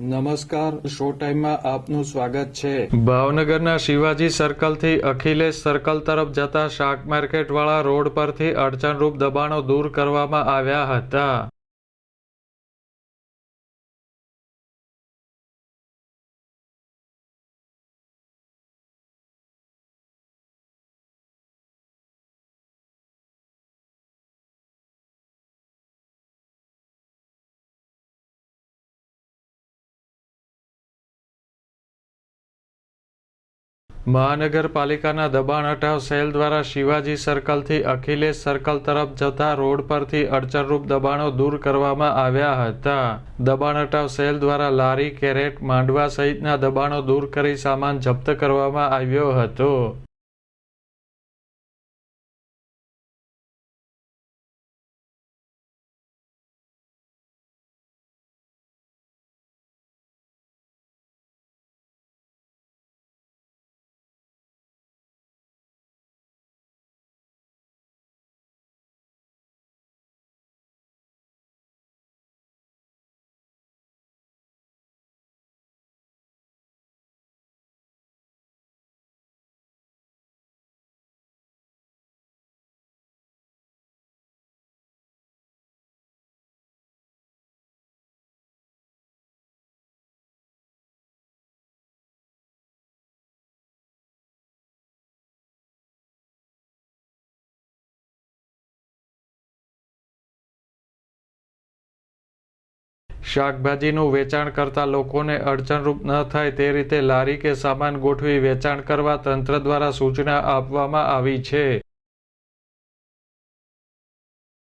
નમસ્કાર, શો ટાઈમમાં આપનું સ્વાગત છે। ભાવનગરના શિવાજી સર્કલથી અખિલેશ સર્કલ તરફ જતા શાક માર્કેટવાળા રોડ પરથી અડચણરૂપ દબાણો દૂર કરવામાં આવ્યા હતા। મહાનગરપાલિકાના દબાણ હટાવ સેલ દ્વારા શિવાજી સર્કલથી અખિલેશ સર્કલ તરફ જતા રોડ પરથી અડચણરૂપ દબાણો દૂર કરવામાં આવ્યા હતા। દબાણ હટાવ સેલ દ્વારા લારી, કેરેટ, માંડવા સહિતના દબાણો દૂર કરી સામાન જપ્ત કરવામાં આવ્યો હતો। શાકભાજીનું વેચાણ કરતા લોકોને અડચણરૂપ ન થાય તે રીતે લારી કે સામાન ગોઠવી વેચાણ કરવા તંત્ર દ્વારા સૂચના આપવામાં આવી છે।